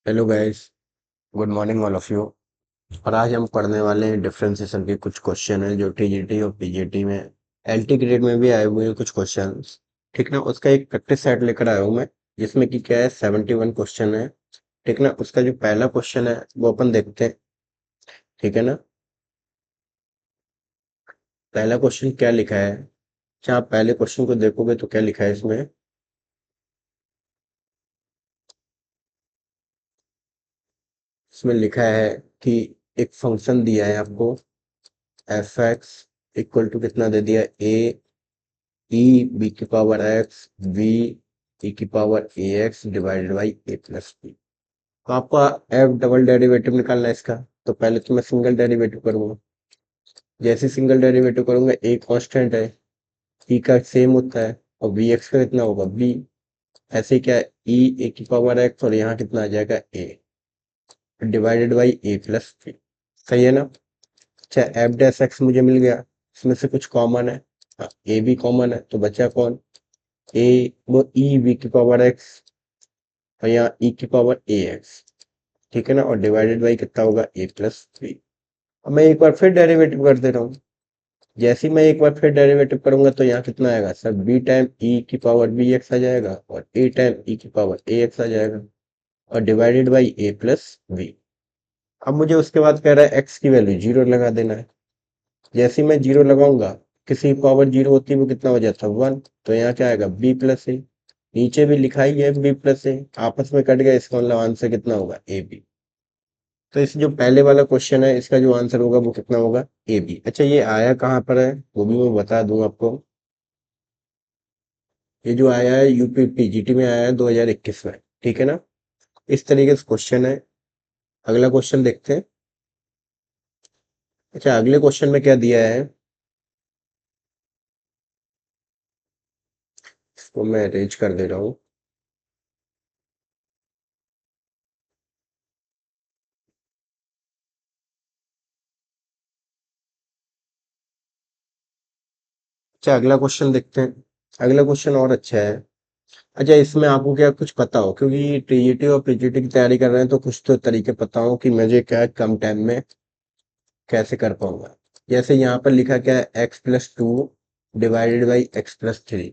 Hello guys. Good morning all of you. और आज हम पढ़ने वाले हैं डिफरेंशिएशन के कुछ क्वेश्चन हैं जो टीजीटी और पीजीटी में एलटी ग्रेड में भी आए हुए हैं कुछ क्वेश्चंस। ठीक ना, उसका एक प्रैक्टिस सेट लेकर आया हूँ मैं, जिसमें कि क्या है 71 क्वेश्चन है। ठीक ना, उसका जो पहला क्वेश्चन है वो अपन देखते हैं। ठीक है ना। पहला क्वेश्चन क्या लिखा है? अच्छा, आप पहले क्वेश्चन को देखोगे तो क्या लिखा है इसमें? इसमें लिखा है कि एक फंक्शन दिया है आपको, एफ एक्स इक्वल टू कितना दे दिया, ए ई बी की पावर एक्स वी ई की power A X divided by A plus B. तो आपको एफ डबल डेरिवेटिव निकालना है इसका। तो पहले तो मैं सिंगल डेरिवेटिव करूंगा। जैसे सिंगल डेरिवेटिव करूंगा, ए कांस्टेंट है, ई का सेम होता है, और वी एक्स का कितना होगा, बी। ऐसे क्या है, ई ए की पावर एक्स और यहाँ कितना आ जाएगा, A divided by A plus B. सही है ना। अच्छा, एफ डैश एक्स मुझे मिल गया। इसमें से कुछ कॉमन है, हाँ ए भी कॉमन है, तो बचा कौन, ए, वो ई वी की पावर एक्स और यहाँ ई की पावर ए एक्स। ठीक है ना, और डिवाइडेड बाई कितना होगा, ए प्लस बी। अब मैं एक बार फिर डेरिवेटिव कर दे रहा हूँ। जैसे ही मैं एक बार फिर डेरिवेटिव करूंगा तो यहाँ कितना आएगा सर, बी टाइम ई की पावर बी एक्स आ जाएगा और ए टाइम ई की पावर ए एक्स आ जाएगा और divided by A plus B. अब मुझे उसके बाद कह रहा है एक्स की वैल्यू जीरो लगा देना है। जैसे ही मैं जीरो लगाऊंगा, किसी की पावर जीरो होती है वो कितना हो जाता है, वन। तो यहाँ क्या आएगा, बी प्लस ए। नीचे भी लिखा ही है बी प्लस ए, आपस में कट गया, इसका मतलब आंसर कितना होगा, ए बी। तो इस जो पहले वाला क्वेश्चन है इसका जो आंसर होगा वो कितना होगा, ए बी। अच्छा, ये आया कहाँ पर है वो भी मैं बता दूं आपको। ये जो आया है यूपी पीजीटी में आया है 2021 में। ठीक है ना। इस तरीके से क्वेश्चन है। अगला क्वेश्चन देखते हैं। अच्छा, अगले क्वेश्चन में क्या दिया है, इसको मैं अरेंज कर दे रहा हूँ। अच्छा, अगला क्वेश्चन देखते हैं। अगला क्वेश्चन और अच्छा है। अच्छा, इसमें आपको क्या कुछ पता हो, क्योंकि टीजीटी और पीजीटी की तैयारी कर रहे हैं तो कुछ तो तरीके पता हो कि मुझे क्या है, कम टाइम में कैसे कर पाऊंगा। जैसे यहाँ पर लिखा क्या है, x plus two divided by X plus three.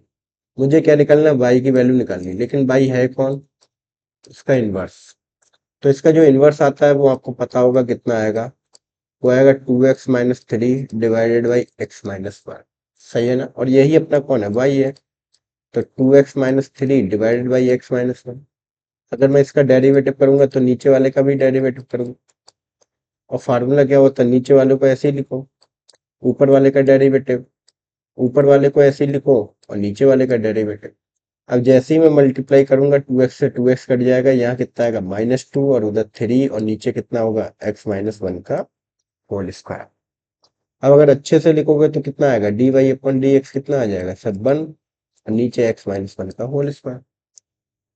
मुझे क्या निकालना है, वाई की वैल्यू निकालनी है, लेकिन वाई है कौन, इसका इनवर्स। तो इसका जो इनवर्स आता है वो आपको पता होगा कितना आएगा, वो आएगा two X minus three divided by x minus one. सही है ना, और यही अपना कौन है, वाई है। तो two X minus three divided by x minus one. अगर मैं इसका डेरिवेटिव करूंगा तो नीचे वाले का भी डेरिवेटिव करूंगा, और फार्मूला क्या होता है, नीचे वाले को ऐसे ही लिखो, ऊपर वाले का डेरिवेटिव, ऊपर वाले को ऐसे ही लिखो और नीचे वाले का डेरिवेटिव। अब जैसे ही मैं मल्टीप्लाई करूंगा, टू एक्स से टू एक्स कट जाएगा, यहाँ कितना आएगा, माइनस टू, और उधर थ्री, और नीचे कितना होगा, एक्स माइनस वन का होल स्क्वायर। अब अगर अच्छे से लिखोगे तो कितना आएगा, डी वाई अपन डी एक्स कितना आ जाएगा सर, वन, और नीचे एक्स माइनस वन का होल स्क्वायर।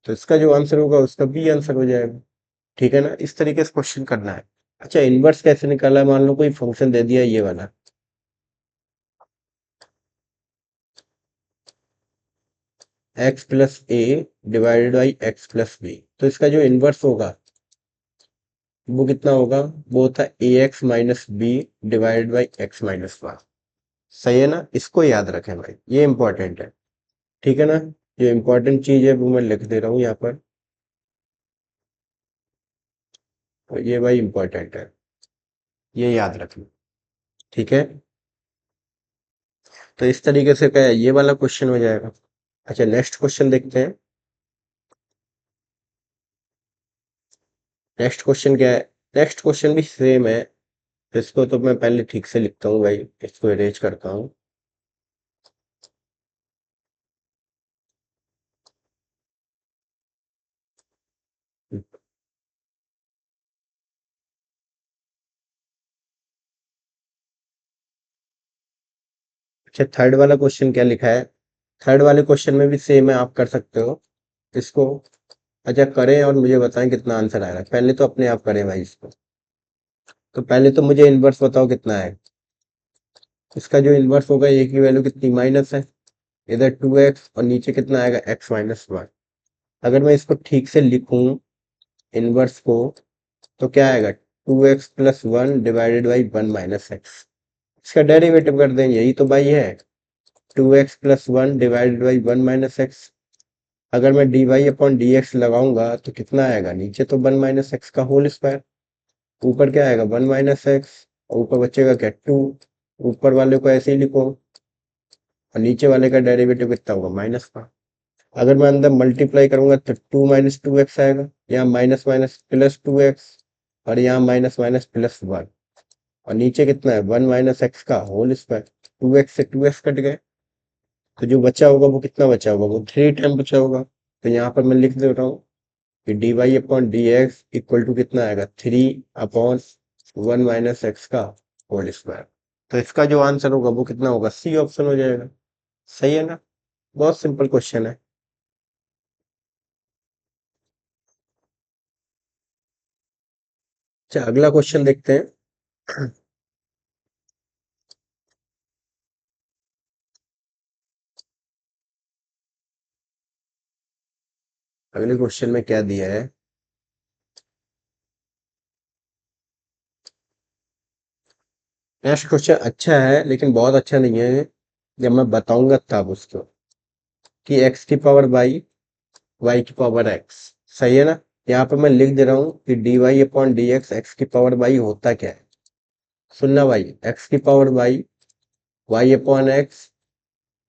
तो इसका जो आंसर होगा उसका बी आंसर हो जाएगा। ठीक है ना, इस तरीके से क्वेश्चन करना है। अच्छा, इनवर्स कैसे निकाला है, मान लो कोई फंक्शन दे दिया ये वाला, X plus A divided by X plus B. तो इसका जो इनवर्स होगा वो कितना होगा, वो होता है A x minus B divided by x minus one. सही है ना, इसको याद रखें भाई, ये इंपॉर्टेंट है। ठीक है ना, ये इंपॉर्टेंट चीज है वो मैं लिख दे रहा हूँ यहाँ पर। तो ये भाई इंपॉर्टेंट है, ये याद रखना। ठीक है। तो इस तरीके से क्या है, ये वाला क्वेश्चन हो जाएगा। अच्छा, नेक्स्ट क्वेश्चन देखते हैं। नेक्स्ट क्वेश्चन क्या है, नेक्स्ट क्वेश्चन भी सेम है। इसको तो मैं पहले ठीक से लिखता हूँ भाई, इसको अरेंज करता हूँ। अच्छा, थर्ड वाला क्वेश्चन क्या लिखा है, थर्ड वाले क्वेश्चन में भी सेम है, आप कर सकते हो इसको। अच्छा, करें और मुझे बताएं कितना आंसर आएगा, पहले तो अपने आप करें भाई इसको। तो पहले तो मुझे इनवर्स बताओ कितना है। इसका जो इनवर्स होगा, ए की वैल्यू कितनी, माइनस है, इधर टू एक्स और नीचे कितना आएगा, एक्स माइनस वन। अगर मैं इसको ठीक से लिखूं इनवर्स को तो क्या आएगा 2x plus 1 divided by 1 minus X. इसका डेरिवेटिव कर देंगे, यही तो भाई है 2x plus 1 divided by 1 minus X. अगर मैं D Y upon D X लगाऊंगा तो कितना आएगा, नीचे तो 1 माइनस एक्स का होल स्क्वायर, ऊपर क्या आएगा 1 माइनस एक्स, और ऊपर बचेगा क्या 2। ऊपर वाले को ऐसे ही लिखो और नीचे वाले का डेरिवेटिव कितना होगा माइनस का। अगर मैं अंदर मल्टीप्लाई करूंगा तो 2 माइनस 2x आएगा, यहाँ माइनस माइनस प्लस 2x, और यहाँ माइनस माइनस प्लस 1, और नीचे कितना है 1 माइनस एक्स का होल स्क्वायर। 2x से 2x कट गए तो जो बचा होगा वो कितना बचा होगा, वो 3 टाइम बचा होगा। तो यहाँ पर मैं लिख दे रहा हूँ कि D Y upon D x equal to कितना आएगा 3 अपॉन 1 माइनस एक्स का होल स्क्वायर। तो इसका जो आंसर होगा वो कितना होगा, सी ऑप्शन हो जाएगा। सही है ना, बहुत सिंपल क्वेश्चन है। अच्छा अगला क्वेश्चन देखते हैं। अगले क्वेश्चन में क्या दिया है, नेक्स्ट क्वेश्चन अच्छा है लेकिन बहुत अच्छा नहीं है, जब मैं बताऊंगा तब उसको, कि x की पावर y की पावर x। सही है ना, यहाँ पे मैं लिख दे रहा हूँ कि D Y upon D x की पावर y होता क्या है। सुनना भाई, x की power y upon x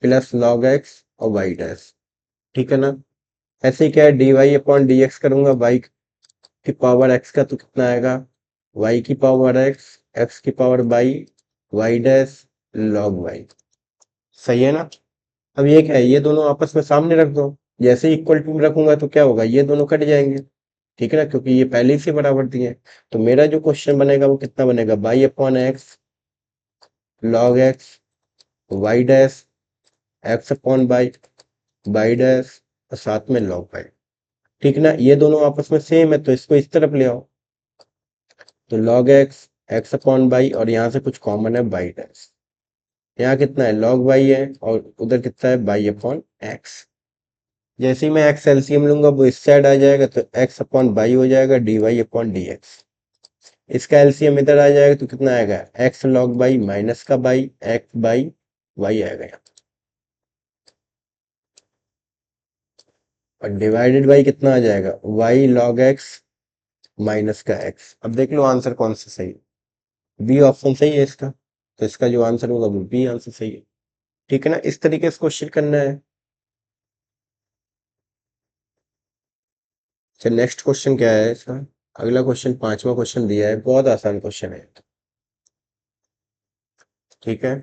plus log x और y डैश। ठीक है ना, ऐसे ही क्या है d Y upon D x करूंगा y की पावर x का तो कितना आएगा y की पावर x की power y dash log y। सही है ना, अब ये क्या है, ये दोनों आपस में सामने रख दो, जैसे ही इक्वल टू रखूंगा तो क्या होगा, ये दोनों कट जाएंगे। ठीक है ना, क्योंकि ये पहले ही से बराबर दिए हैं। तो मेरा जो क्वेश्चन बनेगा वो कितना बनेगा, y upon x log x y dash x upon y dash और साथ में लॉग वाई। ठीक ना, ये दोनों आपस में सेम है तो इसको इस तरफ ले आओ, तो log x x upon by और यहाँ से कुछ कॉमन है बाई डैश। यहाँ कितना है लॉग वाई है और उधर कितना है बाई अपॉन एक्स। जैसे ही मैं एक्स एलसीएम लूंगा वो इस साइड आ जाएगा तो एक्स अपॉन बाई हो जाएगा d Y upon D x. इसका एलसीएम इधर आ जाएगा तो कितना आएगा एक्स लॉग बाई माइनस का बाई एक्स बाई वाई आएगा यहाँ। और डिवाइडेड बाई कितना आ जाएगा वाई लॉग एक्स माइनस का एक्स। अब देख लो आंसर कौन सा सही है, बी ऑप्शन सही है इसका, तो इसका जो आंसर होगा वो बी आंसर सही है। ठीक है ना, इस तरीके से क्वेश्चन करना है। चल नेक्स्ट क्वेश्चन क्या है इसका, अगला क्वेश्चन पांचवा क्वेश्चन दिया है, बहुत आसान क्वेश्चन है। ठीक है,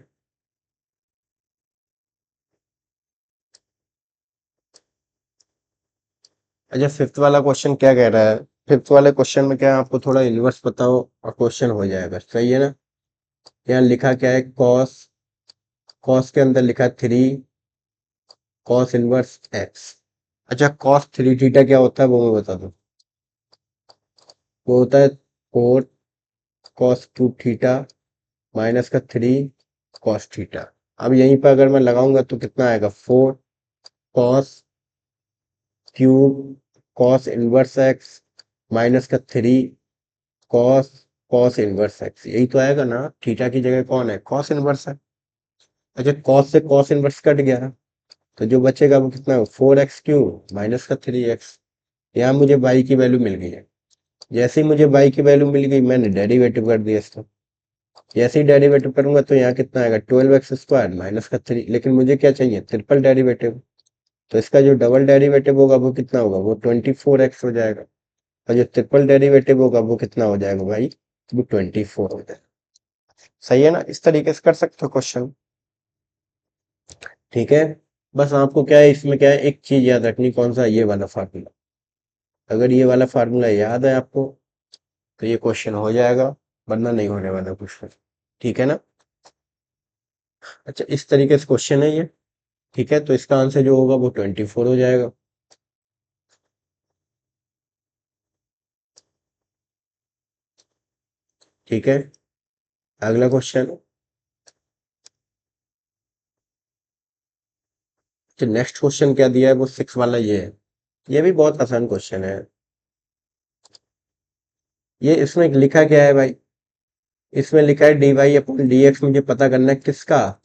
अच्छा फिफ्थ वाला क्वेश्चन क्या कह रहा है, फिफ्थ वाले क्वेश्चन में क्या है, आपको थोड़ा इन्वर्स बताओ और क्वेश्चन हो जाएगा। सही है ना, यहाँ लिखा क्या है कॉस, कॉस के अंदर लिखा है 3 कॉस इनवर्स एक्स। अच्छा कॉस 3 थीटा क्या होता है वो मैं बता दूं, वो होता है 4 कॉस 2 थीटा माइनस का 3 कॉस थीटा। अब यहीं पर अगर मैं लगाऊंगा तो कितना आएगा 4 cos cube cos inverse x minus का 3 कॉस कॉस इनवर्स एक्स, यही तो आएगा ना, थीटा की जगह कौन है कॉस इनवर्स है। अच्छा कॉस से कॉस इनवर्स कट गया तो जो बचेगा वो कितना है 4x क्यूब माइनस का 3x। यहाँ मुझे y की वैल्यू मिल गई है, जैसे ही मुझे y की वैल्यू मिल गई मैंने डेरिवेटिव कर दिया इसका। जैसे ही डेरिवेटिव करूंगा तो यहाँ कितना आएगा 12x स्क्वायर माइनस का 3, लेकिन मुझे क्या चाहिए ट्रिपल डेरिवेटिव, तो इसका जो डबल डेरिवेटिव होगा वो कितना होगा, वो 24x हो जाएगा। और जो ट्रिपल डेरिवेटिव होगा वो कितना हो जाएगा भाई, वो 24 हो जाएगा। सही है ना, इस तरीके से कर सकते हो क्वेश्चन। ठीक है, बस आपको क्या है इसमें क्या है एक चीज याद रखनी, कौन सा, ये वाला फार्मूला। अगर ये वाला फार्मूला याद है आपको तो ये क्वेश्चन हो जाएगा, वरना नहीं होने वाला क्वेश्चन। ठीक है ना, अच्छा इस तरीके से क्वेश्चन है ये। ठीक है, तो इसका आंसर जो होगा वो 24 हो जाएगा। ठीक है, अगला क्वेश्चन, जो नेक्स्ट क्वेश्चन क्या दिया है वो 6 वाला ये है, ये भी बहुत आसान क्वेश्चन है। ये इसमें लिखा क्या है भाई, इसमें लिखा है dy अपॉन dx, मुझे पता करना है किसका,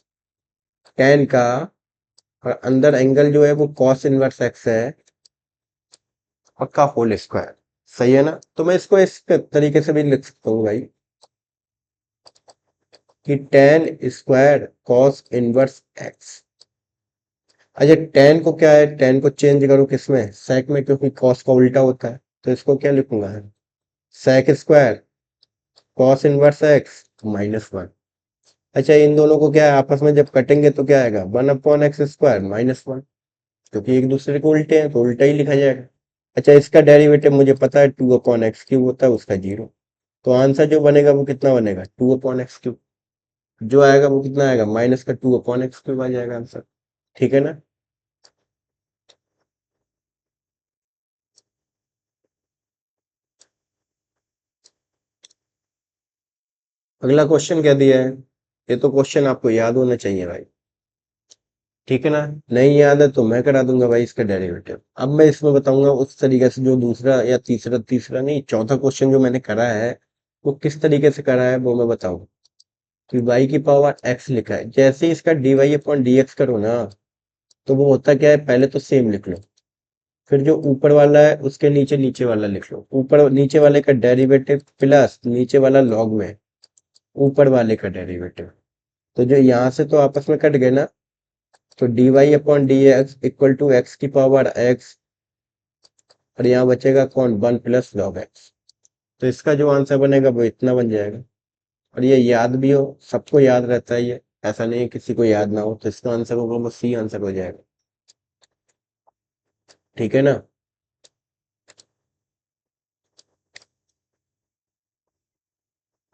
tan का, और अंदर एंगल जो है वो cos इनवर्स x है और का होल स्क्वायर। सही है ना, तो मैं इसको इस तरीके से भी लिख सकता हूँ भाई कि tan square cos inverse x। अच्छा, tan को क्या है, tan को चेंज करूँ किसमें, sec में, क्योंकि cos का उल्टा होता है, तो इसको क्या लिखूंगा, sec square cos inverse x -1। अच्छा, इन दोनों को क्या है, आपस में जब कटेंगे तो क्या आएगा, 1/x² -1, क्योंकि एक दूसरे को उल्टे हैं तो उल्टा ही लिखा जाएगा। अच्छा, इसका डेरिवेटिव मुझे पता है 2/x³ होता है, उसका 0। तो आंसर जो बनेगा वो कितना बनेगा, 2/x³। जो आएगा वो कितना आएगा, माइनस का 2/x³ आ जाएगा आंसर। ठीक है ना। अगला क्वेश्चन क्या दिया है, ये तो क्वेश्चन आपको याद होना चाहिए भाई। ठीक है ना, नहीं याद है तो मैं करा दूंगा भाई इसका डेरिवेटिव। अब मैं इसमें बताऊंगा उस तरीके से जो दूसरा या तीसरा तीसरा नहीं, चौथा क्वेश्चन जो मैंने करा है वो किस तरीके से करा है वो मैं बताऊंगा। कि y की पावर x लिखा है, जैसे ही इसका dy अपॉन dx करो ना, तो वो होता क्या है, पहले तो सेम लिख लो, फिर जो ऊपर वाला है उसके नीचे नीचे वाला लिख लो, ऊपर नीचे वाले का डेरिवेटिव प्लस नीचे वाला लॉग में ऊपर वाले का डेरिवेटिव। तो जो यहाँ से तो आपस में कट गए ना, तो dy upon D x equal to x की पावर x, और यहाँ बचेगा कौन, 1 प्लस लॉग x। तो इसका जो आंसर बनेगा वो इतना बन जाएगा। और ये याद भी हो, सबको याद रहता है ये, ऐसा नहीं है किसी को याद ना हो, तो इसका आंसर होगा वो सी आंसर हो जाएगा। ठीक है ना।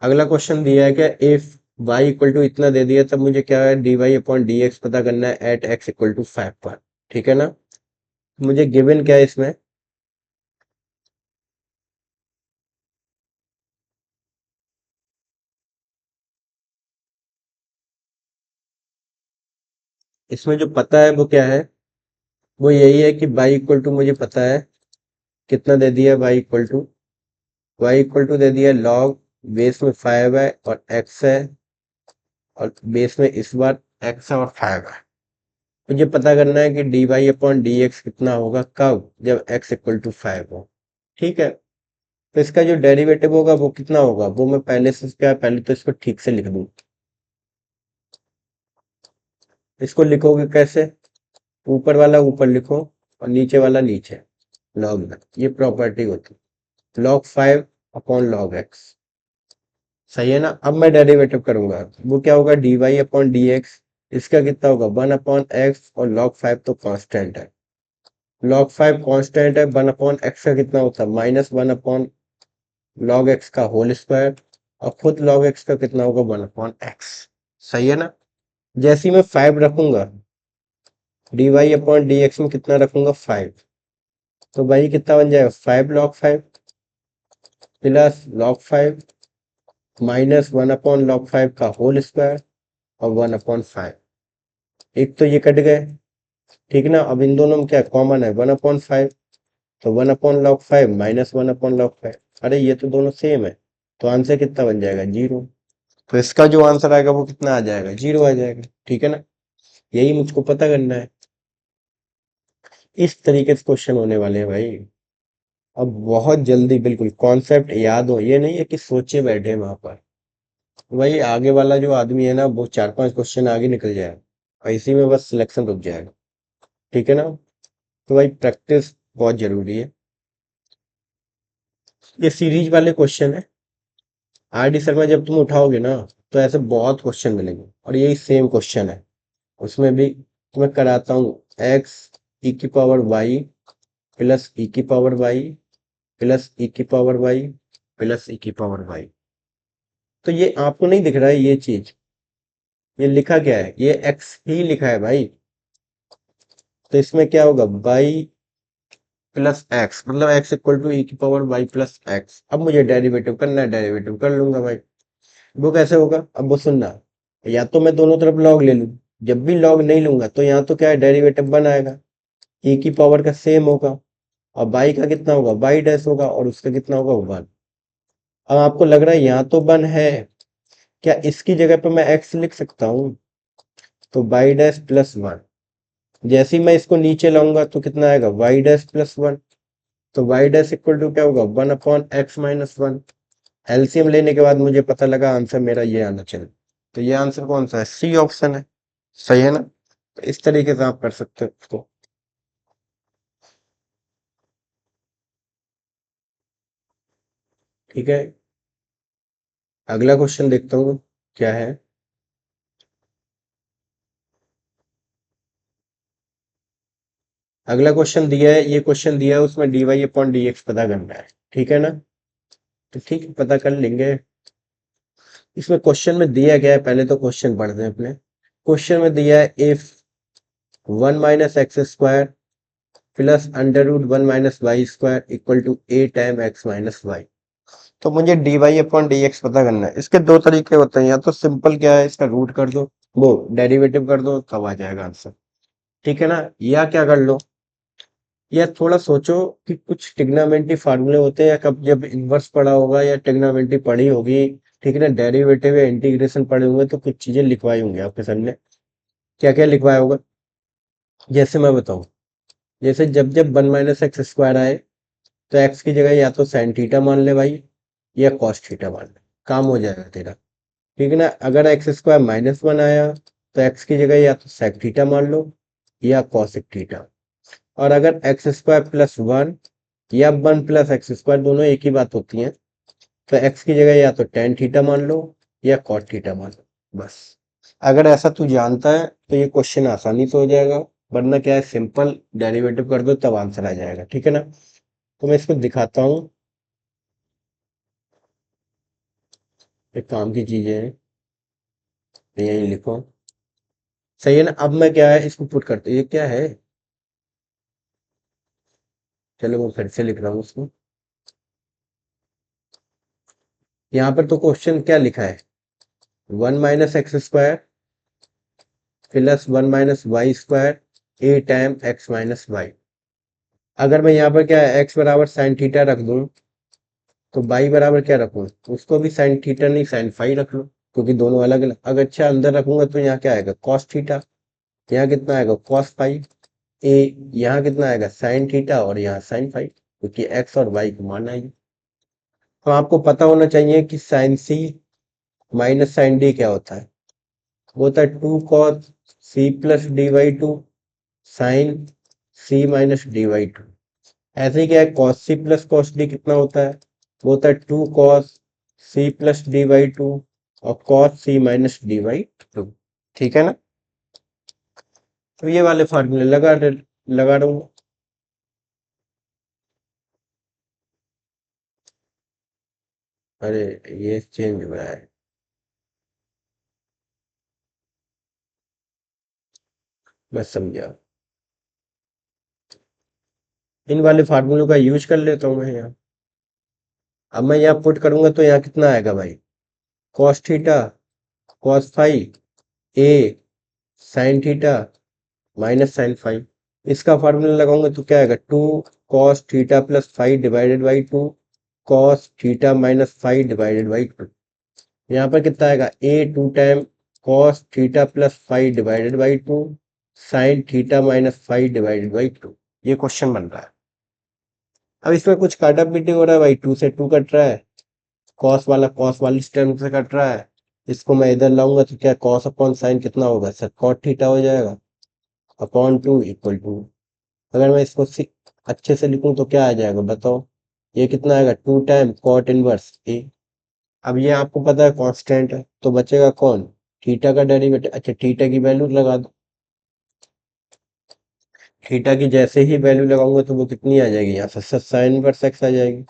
अगला क्वेश्चन दिया है क्या, इफ y इक्वल टू इतना दे दिया, तब मुझे क्या है dy अपॉन डी एक्स पता करना है एट x इक्वल टू 5 पर। ठीक है ना, मुझे गिवन क्या है इसमें, इसमें जो पता है वो क्या है, वो यही है कि y इक्वल टू मुझे पता है कितना दे दिया, y इक्वल टू दे दिया लॉग, बेस में 5 है और x है, और बेस में इस बार x है और 5 है। मुझे पता करना है कि dy अपॉन डी एक्स कितना होगा, कब, जब x इक्वल टू 5 हो। ठीक है, तो इसका जो डेरिवेटिव होगा वो कितना होगा, वो मैं पहले से क्या, पहले तो इसको ठीक से लिख दूं। इसको लिखोगे कैसे, ऊपर वाला ऊपर लिखो और नीचे वाला नीचे, लॉग में, ये प्रॉपर्टी होती है, लॉग 5 अपॉन लॉग एक्स। सही है ना। अब मैं डेरिवेटिव करूंगा, वो क्या होगा, d Y upon D x, इसका कितना होगा 1/x, और लॉग 5 तो कांस्टेंट है, लॉग 5 कांस्टेंट है, 1/x का कितना होता है -1/log x का होल स्क्वायर, और खुद log x का कितना होगा 1/x। सही है ना। जैसे ही मैं 5 रखूंगा, dy अपॉन डी एक्स में कितना रखूंगा 5, तो भाई कितना बन जाएगा 5 log 5 प्लस log 5 -1/log 5 का होल स्क्वायर और 1/5। एक तो ये कट गए, ठीक ना। अब इन दोनों में क्या कॉमन है, 1/5, तो 1/log 5 -1/log 5। अरे ये तो दोनों सेम है, तो आंसर कितना बन जाएगा 0। तो इसका जो आंसर आएगा वो कितना आ जाएगा, 0 आ जाएगा। ठीक है ना, यही मुझको पता करना है। इस तरीके से क्वेश्चन होने वाले हैं भाई। अब बहुत जल्दी बिल्कुल कॉन्सेप्ट याद हो, ये नहीं है कि सोचे बैठे वहां पर। वही आगे वाला जो आदमी है ना, वो 4-5 क्वेश्चन आगे निकल जाएगा और इसी में बस सिलेक्शन रुक जाएगा। ठीक है ना, तो भाई प्रैक्टिस बहुत जरूरी है। ये सीरीज वाले क्वेश्चन है, आर डी शर्मा जब तुम उठाओगे ना, तो ऐसे बहुत क्वेश्चन मिलेंगे और यही सेम क्वेश्चन है। उसमें भी मैं कराता हूँ एक्स ई की पावर वाई प्लस ई की पावर वाई प्लस ई की पावर वाई प्लस ई की पावर वाई। तो ये आपको नहीं दिख रहा है ये चीज, ये लिखा क्या है, ये एक्स ही लिखा है भाई। तो इसमें क्या होगा वाई प्लस एक्स, मतलब एक्स इक्वल टू ई की पावर वाई प्लस एक्स। अब मुझे डेरिवेटिव करना है, डेरिवेटिव कर लूंगा भाई। वो कैसे होगा, अब वो सुनना, या तो मैं दोनों तरफ लॉग ले लूं, जब भी लॉग नहीं लूंगा तो यहाँ तो क्या है डेरिवेटिव बन आएगा, ई की पावर का सेम होगा, और बाई का कितना होगा बाई डैश होगा, और उसका कितना होगा 1। अब आपको लग रहा है यहाँ तो 1 है, क्या इसकी जगह पे मैं x लिख सकता हूँ? तो y डैश प्लस 1, जैसे ही मैं इसको नीचे लाऊंगा तो कितना आएगा y डैश प्लस 1, तो y डैश इक्वल टू क्या होगा 1 अपॉन एक्स माइनस 1। एलसीएम लेने के बाद मुझे पता लगा आंसर मेरा ये आना चाहिए, तो ये आंसर कौन सा है? सी ऑप्शन है। सही है ना? तो इस तरीके से आप कर सकते हो इसको। ठीक है, अगला क्वेश्चन देखता हूँ क्या है। अगला क्वेश्चन दिया है, ये क्वेश्चन दिया है, उसमें dy अपॉन dx पता करना है। ठीक है ना? तो ठीक है, पता कर लेंगे। इसमें क्वेश्चन में दिया गया है, पहले तो क्वेश्चन पढ़ते हैं अपने। क्वेश्चन में दिया है if 1 minus x square plus under root 1 minus Y square equal to a time x minus y. तो मुझे d Y upon D x पता करना है। इसके दो तरीके होते हैं, या तो सिंपल क्या है, इसका रूट कर दो, वो डेरिवेटिव कर दो, तब आ जाएगा आंसर। ठीक है ना? या क्या कर लो, या थोड़ा सोचो कि कुछ ट्रिग्नोमेट्री फार्मूले होते हैं, कब जब इन्वर्स पढ़ा होगा या ट्रिग्नोमेट्री पढ़ी होगी, ठीक है ना, डेरिवेटिव या इंटीग्रेशन पढ़े होंगे, तो कुछ चीजें लिखवाई होंगे आपके सामने। क्या क्या लिखवाया होगा, जैसे मैं बताऊं, जैसे जब जब 1 माइनस एक्स स्क्वायर आए, तो एक्स की जगह या तो साइन थीटा मान ले भाई, या कॉस थीटा मान ले, काम हो जाएगा तेरा। ठीक है ना? अगर एक्स स्क्वायर माइनस 1 आया, तो एक्स की जगह या तो सेक थीटा मान लो, या कॉसिक थीटा। और अगर एक्स स्क्वायर प्लस 1 या 1 प्लस एक्स स्क्वायर, दोनों एक ही बात होती है, तो एक्स की जगह या तो टेन थीटा मान लो, या कॉट थीटा मान लो, बस। अगर ऐसा तू जानता है तो ये क्वेश्चन आसानी से हो जाएगा, वरना क्या है, सिंपल डेरिवेटिव कर दो तब आंसर आ जाएगा। ठीक है ना? तो मैं इसको दिखाता हूँ, एक काम की चीजें हैं, तो यही लिखो। सही है ना? अब मैं क्या है इसको पुट करते, ये क्या है, चलो मैं फिर से लिख रहा हूँ उसको। यहाँ पर तो क्वेश्चन क्या लिखा है, 1 minus x square plus 1 minus Y square a time x minus y. अगर मैं यहाँ पर क्या है एक्स बराबर साइन थीटा रख दूं, तो बाई बराबर क्या रखूं, उसको भी साइन थीटा नहीं साइन फाई रख लो, क्योंकि दोनों अलग अलग। अगर अच्छा अंदर रखूंगा तो यहाँ क्या आएगा कॉस थीटा, यहाँ कितना आएगा कॉस फाई ए, यहाँ कितना आएगा साइन थीटा, और यहाँ साइन फाई, क्योंकि एक्स और वाई को माना है। तो आपको पता होना चाहिए कि sine C minus sine D क्या होता है, वो होता है 2 cos C plus D by two sine C minus D by two. ऐसे ही क्या है cos C plus cos D कितना होता है, वो होता है 2 cos C plus D by two और cos C minus D by to. ठीक है ना? तो ये वाले फार्मूले लगा रहा हूँ। अरे ये चेंज हुआ है, मैं समझा। इन वाले फार्मूलों का यूज कर लेता हूँ मैं यहाँ। अब मैं यहाँ पुट करूंगा तो यहाँ कितना आएगा भाई, cos theta cos phi A sine theta minus sine phi. इसका फार्मूला लगाऊंगा तो क्या आएगा 2 cos theta plus five divided by 2 cos theta minus five divided by 2। यहाँ पर कितना आएगा A 2 time cos theta plus five divided by 2 sine theta minus five divided by 2। ये क्वेश्चन बन रहा है। अब इसमें कुछ काटा पीटी हो रहा है भाई, 2 से 2 कट रहा है, कॉस वाला कॉस वाली टर्म से कट रहा है। इसको मैं इधर लाऊंगा तो क्या कॉस अपॉन साइन कितना होगा सर, कॉट थीटा हो जाएगा, अपॉन 2 इक्वल टू। अगर मैं इसको अच्छे से लिखूं तो क्या आ जाएगा बताओ, ये कितना आएगा 2 टाइम कॉट इनवर्स ए। अब ये आपको पता है कांस्टेंट है, तो बचेगा कौन, थीटा का डेरिवेटिव। अच्छा थीटा की वैल्यू लगा दो, थीटा की जैसे ही वैल्यू लगाऊंगा तो वो कितनी आ जाएगी, यहाँ से साइन इनवर्स एक्स आ जाएगी,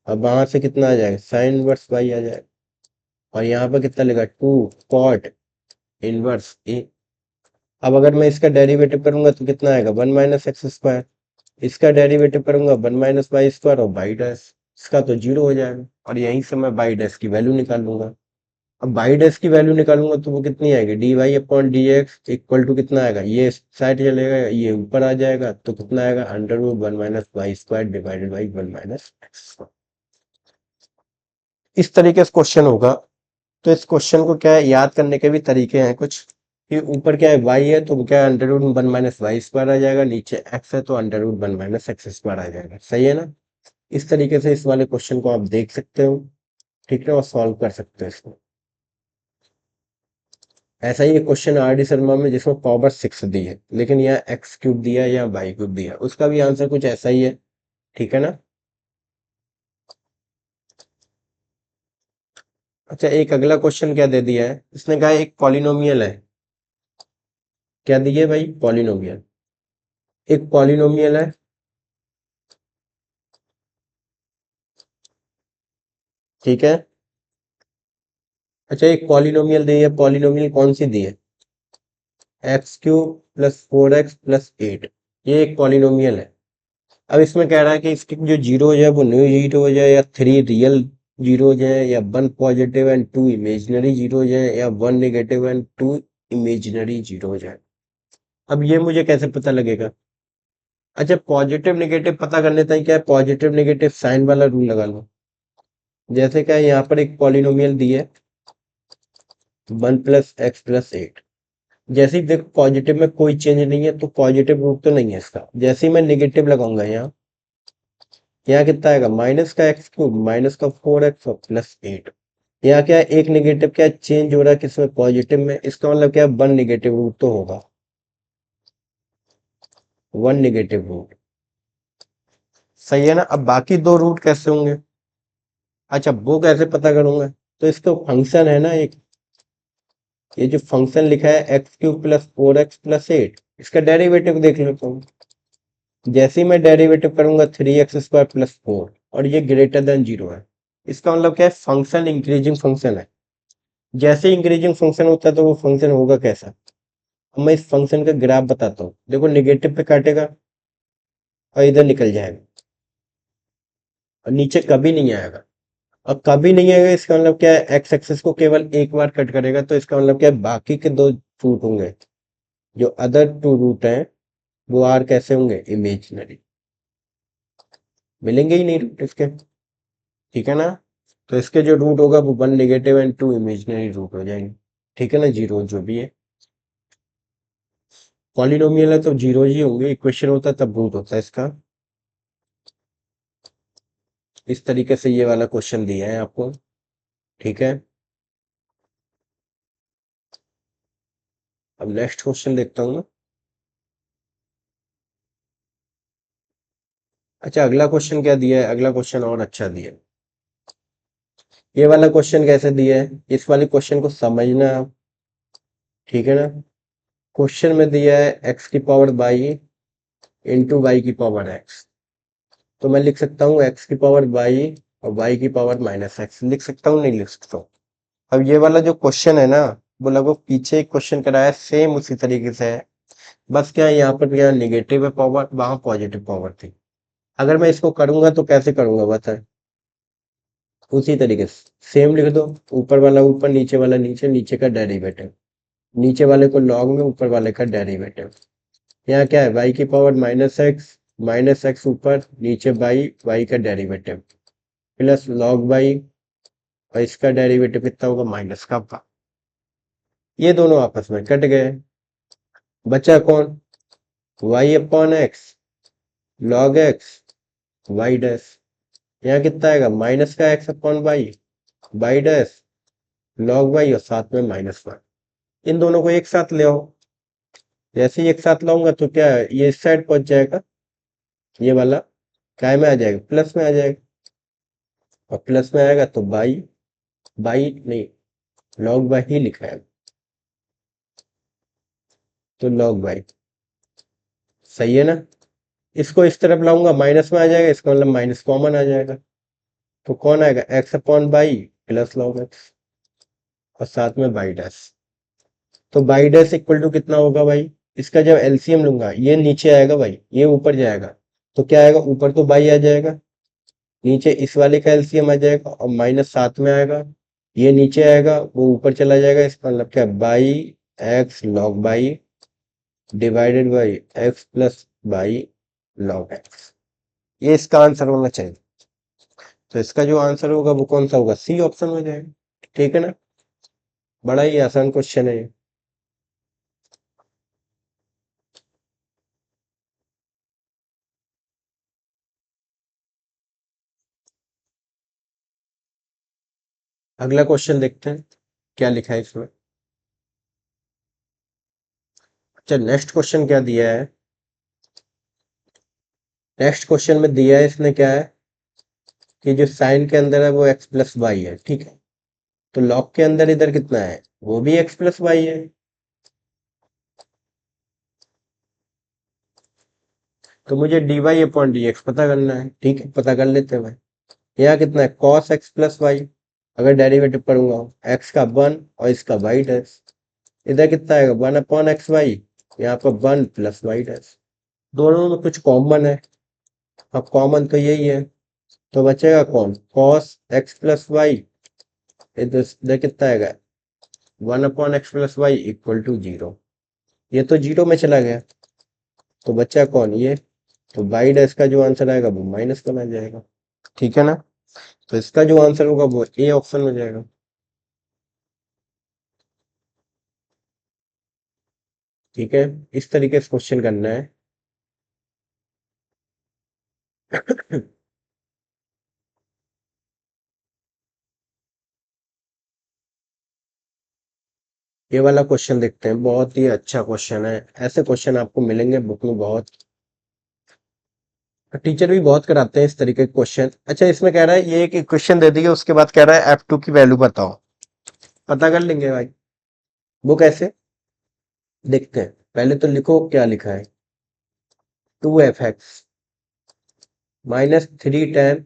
अब वहां से कितना आ जाएगा साइन इनवर्स वाई आ जाएगा, और यहाँ पर कितना लगा 2 कॉट इनवर्स ए। अब अगर मैं इसका डेरिवेटिव करूंगा तो कितना आएगा 1 माइनस एक्स स्क्वायर, इसका डेरिवेटिव करूंगा 1 माइनस वाई स्क्वायर और बाई डैश, इसका तो जीरो हो जाएगा, और यहीं से मैं बाई डैश की वैल्यू निकाल लूंगा। अब बाई डैश की वैल्यू निकालूंगा तो वो कितनी आएगी d Y upon D x equal to कितना आएगा, ये साइड चलेगा ये ऊपर आ जाएगा, तो कितना आएगा under root 1 minus Y square divided by 1 minus x. इस तरीके से क्वेश्चन होगा। तो इस क्वेश्चन को क्या है, याद करने के भी तरीके हैं कुछ, कि ऊपर क्या है y है तो क्या है under root one minus Y square आ जाएगा, नीचे x है तो under root one minus x square आ जाएगा। सही है ना। इस तरीके से इस वाले क्वेश्चन को आप देख सकते हो, ठीक है, और सॉल्व कर सकते हो इसको। ऐसा ही एक क्वेश्चन आर डी शर्मा में जिसमें पावर 6 दी है, लेकिन यहाँ एक्स क्यूब दिया है या वाई क्यूब दिया है, उसका भी आंसर कुछ ऐसा ही है, ठीक है ना। अच्छा, एक अगला क्वेश्चन क्या दे दिया है, इसने कहा एक पॉलिनोमियल है। क्या दिया है भाई, पॉलिनोमियल। एक पॉलिनोमियल है, ठीक है। अच्छा, एक पॉलिनोमियल दी है, पॉलिनोमियल कौन सी दी है, x cube plus four x plus eight, ये एक पॉलिनोमियल है। अब इसमें कह रहा है कि इसके जो जीरो है वो न्यू जीरो हो जाए, या थ्री रियल जीरो है, या one positive and two imaginary zero है, या one negative and two imaginary zero है। अब ये मुझे कैसे पता लगेगा। अच्छा, पॉजिटिव नेगेटिव पता करने तक क्या है, पॉजिटिव नेगेटिव साइन वाला रूल लगा लो। जैसे क्या है, यहाँ पर एक पॉलिनोमियल दी है one plus x plus eight. जैसे ही देखो पॉजिटिव में कोई चेंज नहीं है तो पॉजिटिव रूट तो नहीं है इसका। जैसे ही मैं नेगेटिव लगाऊंगा यहाँ कितना आएगा, माइनस का एक्स क्यूब माइनस का फोर एक्स प्लस एट। यहाँ क्या है, एक नेगेटिव क्या चेंज हो रहा है किसमें, पॉजिटिव में, इसका मतलब क्या है वन नेगेटिव रूट तो होगा, वन नेगेटिव रूट। सही है ना। अब बाकी दो रूट कैसे होंगे, अच्छा वो कैसे पता करूंगा। तो इसका फंक्शन है ना एक, ये जो फंक्शन लिखा है x cube plus four x plus eight, इसका डेरिवेटिव देख लेता हूँ। जैसे ही मैं डेरिवेटिव करूंगा three x square plus four, और ये ग्रेटर देन जीरो है, इसका मतलब क्या है, फंक्शन इंक्रीजिंग फंक्शन है। जैसे इंक्रीजिंग फंक्शन होता है तो वो फंक्शन होगा कैसा। अब मैं इस फंक्शन का ग्राफ बताता हूँ, देखो निगेटिव पे काटेगा और इधर निकल जाएगा, और नीचे कभी नहीं आएगा। और कभी नहीं आएगा इसका मतलब क्या है, एक्स एक्सिस को केवल एक बार कट करेगा, तो इसका मतलब क्या है, बाकी के दो रूट होंगे, जो अदर टू रूट हैं, वो आर कैसे होंगे, इमेजिनरी, मिलेंगे ही नहीं रूट इसके, ठीक है ना। तो इसके जो रूट होगा वो one negative and two imaginary root हो जाएंगे, ठीक है ना, जीरो जो भी है। पॉलिनोमियल है तो जीरो ही होंगे, इक्वेशन होता है तब रूट होता है इसका। इस तरीके से ये वाला क्वेश्चन दिया है आपको, ठीक है। अब नेक्स्ट क्वेश्चन देखता हूँ ना। अच्छा, अगला क्वेश्चन क्या दिया है, अगला क्वेश्चन और अच्छा दिया है। ये वाला क्वेश्चन कैसे दिया है, इस वाले क्वेश्चन को समझना आप, ठीक है ना। क्वेश्चन में दिया है एक्स की पावर बाई इंटू वाई की पावर एक्स। तो मैं लिख सकता हूँ एक्स की पावर बाई और वाई की पावर माइनस एक्स, लिख सकता हूँ नहीं लिख सकता हूँ। अब ये वाला जो क्वेश्चन है ना, वो लगभग पीछे एक क्वेश्चन कराया सेम उसी तरीके से है, बस क्या है यहाँ पर क्या निगेटिव है पावर, वहां पॉजिटिव पावर थी। अगर मैं इसको करूंगा तो कैसे करूंगा बताए, उसी तरीके से सेम लिख दो, ऊपर वाला ऊपर नीचे वाला नीचे, नीचे का डेरिवेटिव, नीचे वाले को लॉग में ऊपर वाले का डेरिवेटिव। यहाँ क्या है, y की पावर माइनस एक्स ऊपर नीचे y का डेरिवेटिव प्लस लॉग y, और इसका डेरिवेटिव कितना होगा, माइनस का y। ये दोनों आपस में कट गए, बचा कौन, y upon x log x y dash. यहाँ कितना आएगा, माइनस का x upon y dash log y, और साथ में माइनस वन। इन दोनों को एक साथ ले आओ, जैसे ही एक साथ लाऊंगा तो क्या है, ये इस साइड पहुंच जाएगा, ये वाला काय में आ जाएगा, प्लस में आ जाएगा, और प्लस में आएगा तो बाई, बाई नहीं, लॉग बाई ही लिखा है, तो लॉग बाई। सही है ना। इसको इस तरफ लाऊंगा माइनस में आ जाएगा, इसका मतलब माइनस कॉमन आ जाएगा, तो कौन आएगा, x upon by plus log x, और साथ में बाई डैश। तो बाई डैश इक्वल टू कितना होगा भाई, इसका जब एलसीएम लूंगा ये नीचे आएगा भाई, ये ऊपर जाएगा, तो क्या आएगा, ऊपर तो बाई आ जाएगा, नीचे इस वाले का एलसीएम आ जाएगा, और माइनस साथ में आएगा, ये नीचे आएगा वो ऊपर चला जाएगा, इसका मतलब क्या, by x log by divided by X plus by log x. ये इसका आंसर होना चाहिए। तो इसका जो आंसर होगा वो कौन सा होगा, सी ऑप्शन हो जाएगा। ठीक है ना, बड़ा ही आसान क्वेश्चन है ये। अगला क्वेश्चन देखते हैं क्या लिखा है इसमें। अच्छा, नेक्स्ट क्वेश्चन क्या दिया है, नेक्स्ट क्वेश्चन में दिया है इसने क्या है कि जो साइन के अंदर है वो एक्स प्लस वाई है। ठीक है, तो लॉग के अंदर इधर कितना है, वो भी एक्स प्लस वाई है। तो मुझे d Y upon D x पता करना है। ठीक है, पता कर लेते हैं भाई। यहाँ कितना है, कॉस एक्स प्लस वाई, अगर डेरिवेटिव करूंगा एक्स का 1 और इसका वाई डैश, इधर कितना आएगा 1 अपॉन एक्स वाई, यहाँ पर 1 प्लस वाई डैश। दोनों में कुछ कॉमन है, अब कॉमन तो यही है, तो बचेगा कौन, कॉस एक्स प्लस वाई, इधर कितना आएगा 1 upon x plus y equal to 0। ये तो 0 में चला गया, तो बच्चा कौन ये, तो वाई डैश का जो आंसर आएगा वो माइनस में आ जाएगा। ठीक है ना, तो इसका जो आंसर होगा वो ए ऑप्शन में जाएगा। ठीक है, इस तरीके से क्वेश्चन करना है। ये वाला क्वेश्चन देखते हैं, बहुत ही अच्छा क्वेश्चन है। ऐसे क्वेश्चन आपको मिलेंगे बुक में बहुत, टीचर भी बहुत कराते हैं इस तरीके के क्वेश्चन। अच्छा, इसमें कह रहा है ये एक क्वेश्चन दे दिया, उसके बाद कह रहा है F2 की वैल्यू बताओ। पता कर लेंगे भाई, वो कैसे देखते हैं। पहले तो लिखो क्या लिखा है, 2f(x) minus 3 tan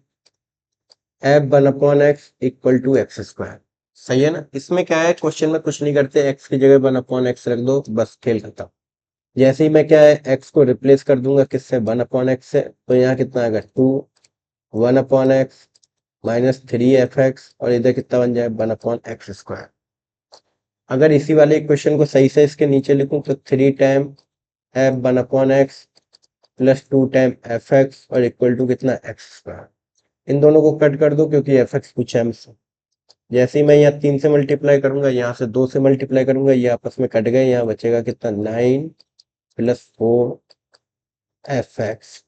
f(1/x) equal to x square. सही है ना, इसमें क्या है, क्वेश्चन में कुछ नहीं करते, x की जगह 1/x रख दो, बस खेल खत्म। जैसे ही मैं क्या है x को रिप्लेस कर दूंगा किससे, 1/x से, तो यहाँ कितना आएगा 2 1/x माइनस 3f(x) और इधर कितना बन जाए 1/x स्क्वायर। अगर इसी वाले इक्वेशन को सही से इसके नीचे लिखूं तो 3 time f(1/x) plus 2 time f(x) और इक्वल टू कितना एक्स स्क्वायर। इन दोनों को कट कर दो क्योंकि f(x) पूछा है हमसे। जैसे ही मैं यहाँ 3 से मल्टीप्लाई करूंगा, यहाँ से 2 से मल्टीप्लाई करूंगा, ये आपस में कट गए, यहाँ बचेगा कितना 9 प्लस 4f(x),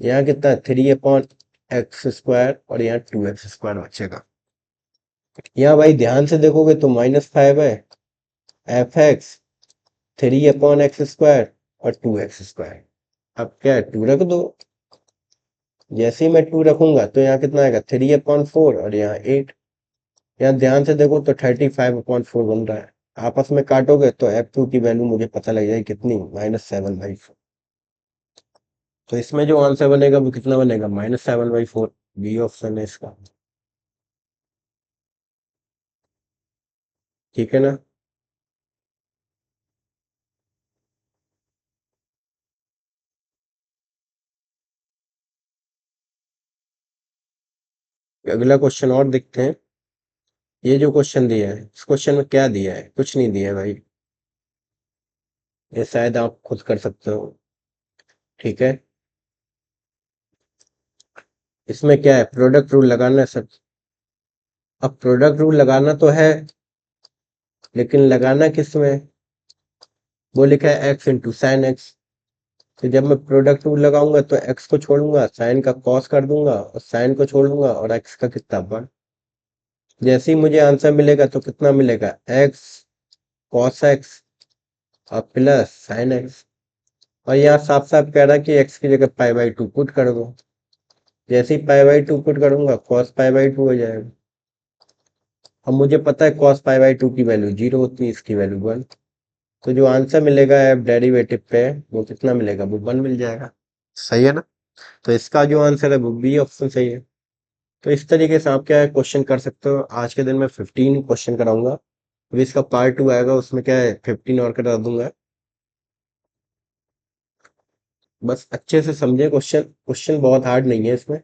यहाँ कितना 3/x² और यहाँ 2x² बचेगा। यहाँ भाई ध्यान से देखोगे तो -5 है, f(x) 3/x² और 2x²। अब क्या है 2 रख दो, जैसे ही मैं 2 रखूंगा तो यहाँ कितना आएगा 3/4 और यहाँ 8। यहाँ ध्यान से देखो तो 35/4 बन रहा है। आपस में काटोगे तो F2 की वैल्यू मुझे पता लग जाएगी कितनी, -7/4। तो इसमें जो आंसर बनेगा वो कितना बनेगा, -7/4। बी ऑप्शन है इसका। ठीक है ना, अगला क्वेश्चन और देखते हैं। ये जो क्वेश्चन दिया है, इस क्वेश्चन में क्या दिया है, कुछ नहीं दिया है भाई, ये शायद आप खुद कर सकते हो। ठीक है, इसमें क्या है, प्रोडक्ट रूल लगाना है सर। अब प्रोडक्ट रूल लगाना तो है, लेकिन लगाना किस में, वो लिखा है x इंटू साइन एक्स। तो जब मैं प्रोडक्ट रूल लगाऊंगा तो x को छोड़ूंगा, साइन का कॉस कर दूंगा, और साइन को छोड़ूंगा और x का कितना 1। जैसे ही मुझे आंसर मिलेगा तो कितना मिलेगा, x cos x और प्लस साइन x। और यहाँ साफ साफ कह रहा है कि x की जगह π/2 पुट कर दो। जैसे ही π/2 पुट करूंगा cos π/2 हो जाएगा। अब मुझे पता है cos π/2 की वैल्यू 0 होती है, इसकी वैल्यू 1। तो जो आंसर मिलेगा डेरिवेटिव पे वो कितना मिलेगा, वो 1 मिल जाएगा। सही है ना, तो इसका जो आंसर है वो बी ऑप्शन सही है। तो इस तरीके से आप क्या है क्वेश्चन कर सकते हो। आज के दिन में 15 क्वेश्चन कराऊंगा, अभी इसका पार्ट 2 आएगा, उसमें क्या है 15 और करा दूंगा। बस अच्छे से समझे क्वेश्चन, क्वेश्चन बहुत हार्ड नहीं है इसमें।